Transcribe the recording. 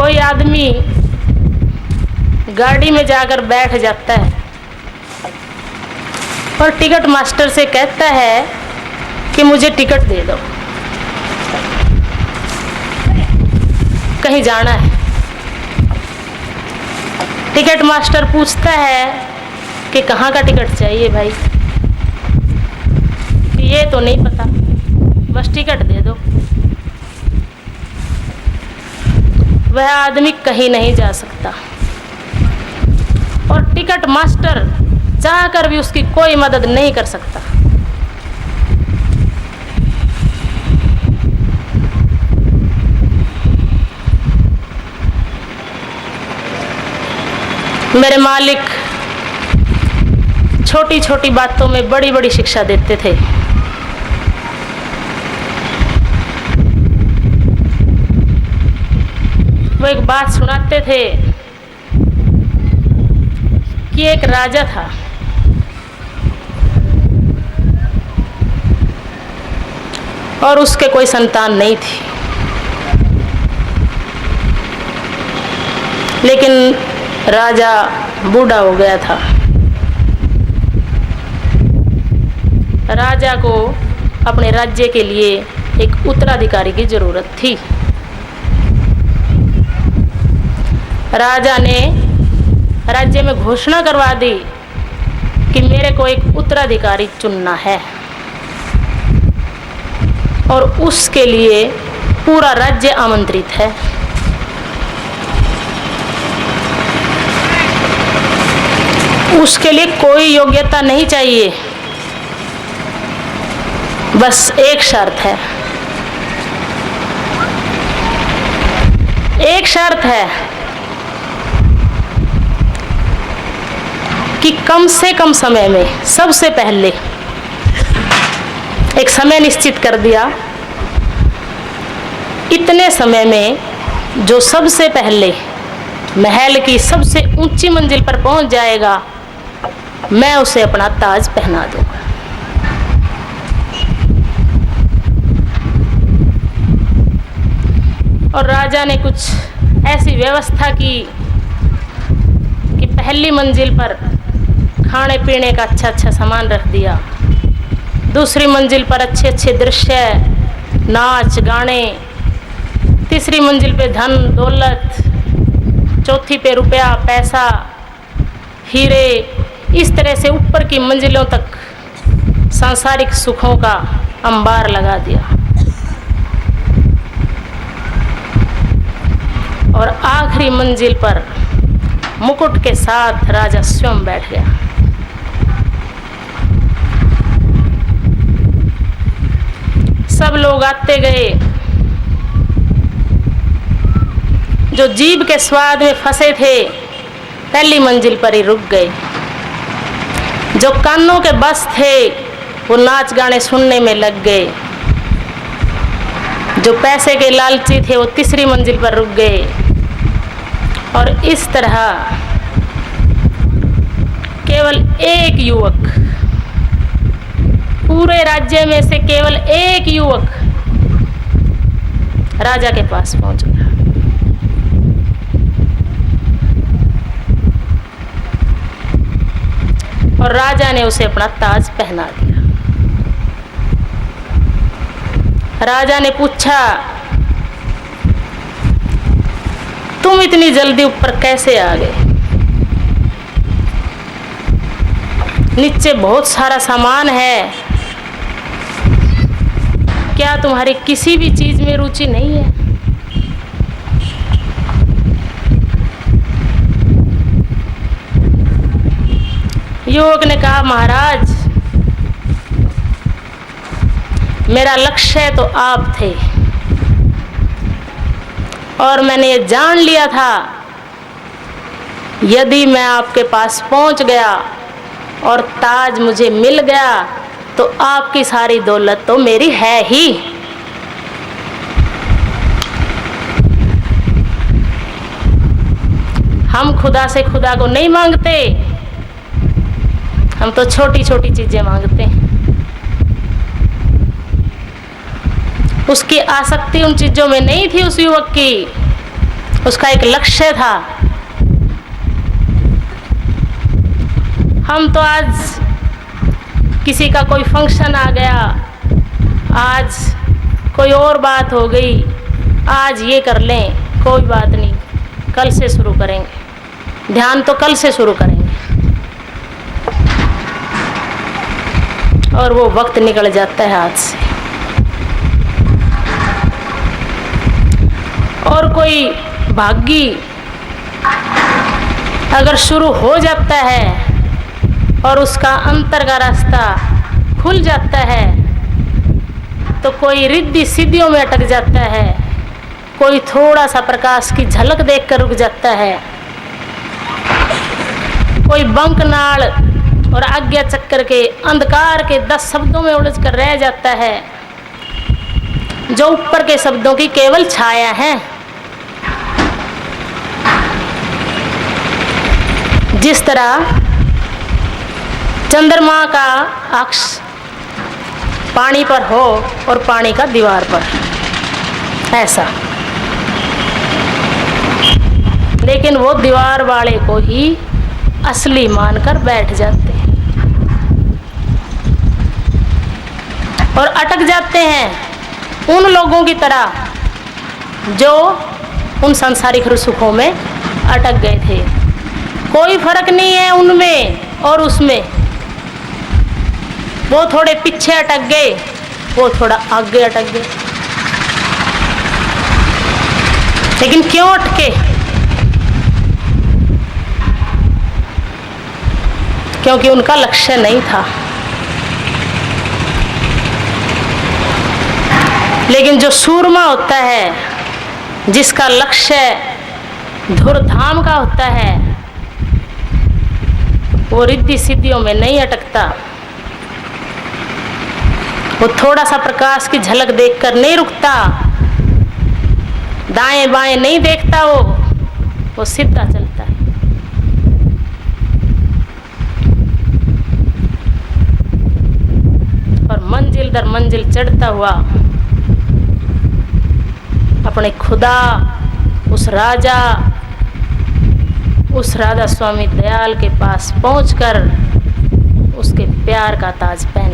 कोई आदमी गाड़ी में जाकर बैठ जाता है और टिकट मास्टर से कहता है कि मुझे टिकट दे दो, कहीं जाना है। टिकट मास्टर पूछता है कि कहाँ का टिकट चाहिए भाई? ये तो नहीं पता, बस टिकट दे दो। वह आदमी कहीं नहीं जा सकता और टिकट मास्टर चाहकर भी उसकी कोई मदद नहीं कर सकता। मेरे मालिक छोटी छोटी बातों में बड़ी बड़ी शिक्षा देते थे। वो एक बात सुनाते थे कि एक राजा था, और उसके कोई संतान नहीं थी, लेकिन राजा बूढ़ा हो गया था। राजा को अपने राज्य के लिए एक उत्तराधिकारी की जरूरत थी। राजा ने राज्य में घोषणा करवा दी कि मेरे को एक उत्तराधिकारी चुनना है, और उसके लिए पूरा राज्य आमंत्रित है। उसके लिए कोई योग्यता नहीं चाहिए, बस एक शर्त है। एक शर्त है कि कम से कम समय में, सबसे पहले एक समय निश्चित कर दिया, इतने समय में जो सबसे पहले महल की सबसे ऊंची मंजिल पर पहुंच जाएगा, मैं उसे अपना ताज पहना दूंगा। और राजा ने कुछ ऐसी व्यवस्था की कि पहली मंजिल पर खाने पीने का अच्छा अच्छा सामान रख दिया, दूसरी मंजिल पर अच्छे अच्छे दृश्य, नाच गाने, तीसरी मंजिल पे धन दौलत, चौथी पे रुपया पैसा हीरे, इस तरह से ऊपर की मंजिलों तक सांसारिक सुखों का अंबार लगा दिया। और आखिरी मंजिल पर मुकुट के साथ राजा स्वयं बैठ गया। सब लोग आते गए, जो जीभ के स्वाद में फंसे थे पहली मंजिल पर ही रुक गए, जो कानों के बस थे वो नाच गाने सुनने में लग गए, जो पैसे के लालची थे वो तीसरी मंजिल पर रुक गए। और इस तरह केवल एक युवक, पूरे राज्य में से केवल एक युवक राजा के पास पहुंच गया। और राजा ने उसे अपना ताज पहना दिया। राजा ने पूछा, तुम इतनी जल्दी ऊपर कैसे आ गए? नीचे बहुत सारा सामान है, क्या तुम्हारी किसी भी चीज में रुचि नहीं है? युवक ने कहा, महाराज मेरा लक्ष्य तो आप थे, और मैंने ये जान लिया था यदि मैं आपके पास पहुंच गया और ताज मुझे मिल गया तो आपकी सारी दौलत तो मेरी है ही। हम खुदा से खुदा को नहीं मांगते, हम तो छोटी छोटी चीजें मांगते हैं। उसकी आसक्ति उन चीजों में नहीं थी उस युवक की, उसका एक लक्ष्य था। हम तो आज किसी का कोई फंक्शन आ गया, आज कोई और बात हो गई, आज ये कर लें, कोई बात नहीं, कल से शुरू करेंगे, ध्यान तो कल से शुरू करेंगे। और वो वक्त निकल जाता है हाथ से। और कोई भागी अगर शुरू हो जाता है और उसका अंतर का रास्ता खुल जाता है, तो कोई रिद्धि सिद्धियों में अटक जाता है, कोई थोड़ा सा प्रकाश की झलक देखकर रुक जाता है, कोई बंकनाल और आज्ञा चक्कर के अंधकार के 10 शब्दों में उलझ कर रह जाता है, जो ऊपर के शब्दों की केवल छाया है। जिस तरह चंद्रमा का अक्ष पानी पर हो और पानी का दीवार पर, ऐसा। लेकिन वो दीवार वाले को ही असली मानकर बैठ जाते हैं और अटक जाते हैं उन लोगों की तरह जो उन सांसारिक सुखों में अटक गए थे। कोई फर्क नहीं है उनमें और उसमें। वो थोड़े पीछे अटक गए, वो थोड़ा आगे अटक गए, लेकिन क्यों अटके? क्योंकि उनका लक्ष्य नहीं था। लेकिन जो सूरमा होता है, जिसका लक्ष्य धुरधाम का होता है, वो रिद्धि सिद्धियों में नहीं अटकता। वो थोड़ा सा प्रकाश की झलक देखकर नहीं रुकता, दाएं बाएं नहीं देखता, वो सीधा चलता है। और मंजिल दर मंजिल चढ़ता हुआ अपने खुदा, उस राजा, उस राधा स्वामी दयाल के पास पहुंचकर उसके प्यार का ताज पहन